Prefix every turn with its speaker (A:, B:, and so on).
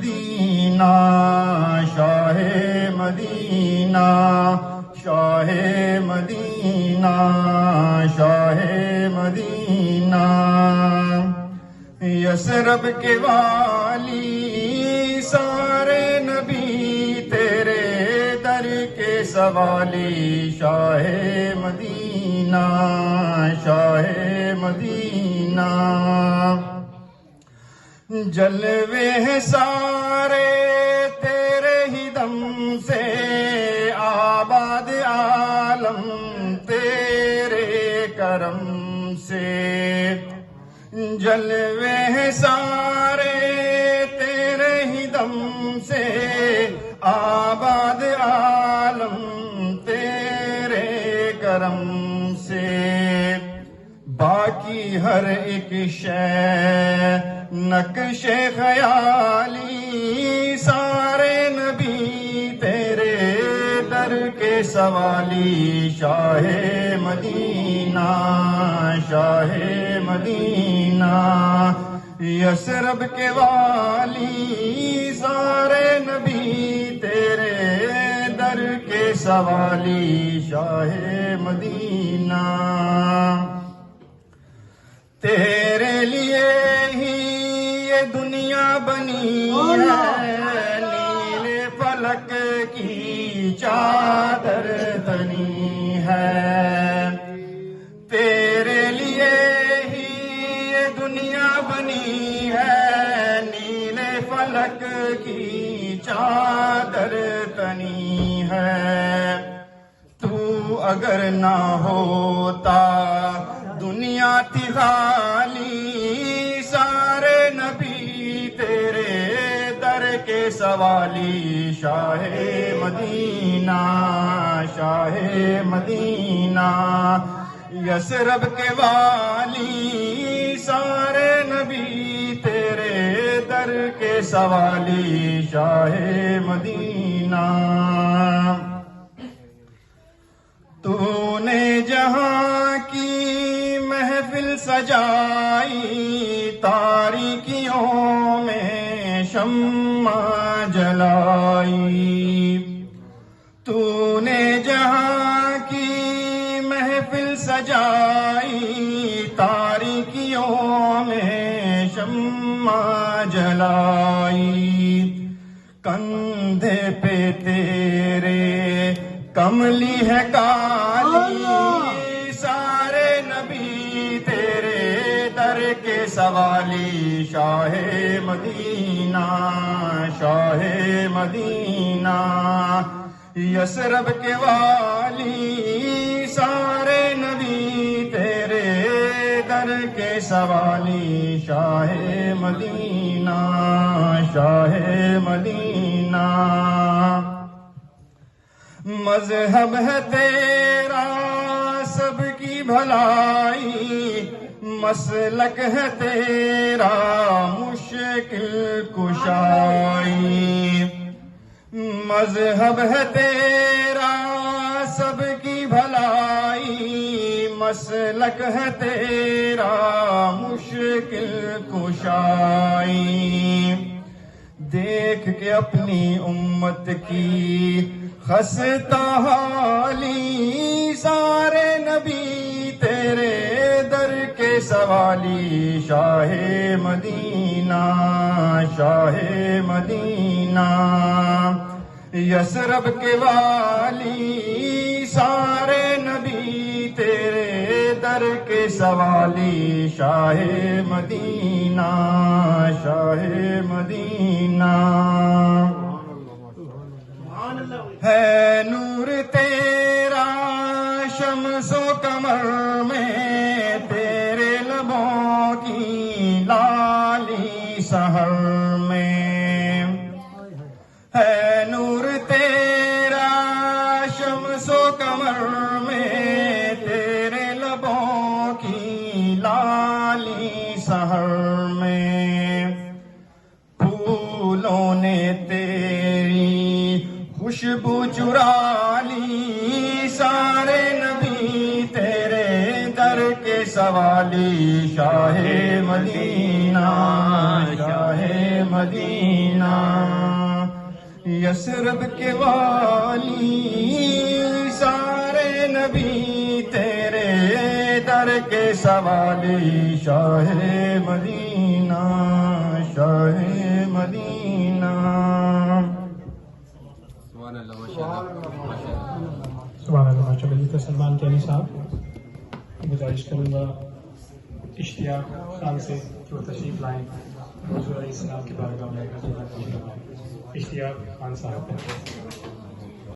A: مدینہ شاہ مدینہ شاہ مدینہ شاہ مدینہ یثرب کے والی سارے نبی تیرے در کے سوالی شاہ مدینہ شاہ مدینہ جلوے ہیں سارے تیرے ہی دم سے آباد عالم تیرے کرم سے جلوے ہیں سارے تیرے ہی دم سے آباد عالم تیرے کرم سے باقی ہر ایک شے نقش خیالی سارے نبی تیرے در کے سوالی شاہ مدینہ شاہ مدینہ یثرب کے والی سارے نبی تیرے در کے سوالی شاہ مدینہ تیرے لیے ہی یہ دنیا بنی ہے نیلے فلک کی چادر تنی ہے تیرے لیے ہی یہ دنیا بنی ہے نیلے فلک کی چادر تنی ہے تو اگر نہ ہوتا دنیا تھی خالی سارے نبی تیرے در کے سوالی شاہ مدینہ شاہ مدینہ یثرب کے والی سارے نبی تیرے در کے سوالی شاہ مدینہ تو نے جہاں کی محفل سجائی تاریکیوں میں شمع جلائی تو نے جہاں کی محفل سجائی تاریکیوں میں شمع جلائی کندھے پہ تیرے کملی ہے کالی سارے نبی تیرے در کے سوالی شاہ مدینہ شاہ مدینہ یثرب کے والی سارے نبی تیرے در کے سوالی شاہ مدینہ شاہ مدینہ مذہب ہے تیرا سب کی بھلائی مسلک ہے تیرا مشکل کشائی مذہب ہے تیرا سب کی بھلائی مسلک ہے تیرا مشکل کشائی دیکھ کے اپنی امت کی خستہ حالی سارے نبی تیرے در کے سوالی شاہ مدینہ شاہ مدینہ یثرب کے والی سارے نبی تیرے در کے سوالی شاہ مدینہ شاہ مدینہ ہے نور تیرا شمس و قمر میں تیرے لبوں کی لالی سحر میں ہے نور تیرا شمس و قمر میں تیرے لبوں کی لالی سحر میں پھولوں نے تیری خوشبو چرا لی سارے نبی تیرے در کے سوالی شاہ مدینہ شاہ مدینہ یثرب کے والی سارے نبی تیرے در کے سوالی شاہ مدینہ شاہ مدینہ
B: سبحان اللہ. چلیے تو سلمان کیانی صاحب گزارش کروں گا اشتیاق خان سے کہ وہ تشریف لائیں حضور علیہ السلام کی بارگاہ میں. اشتیاق خان صاحب.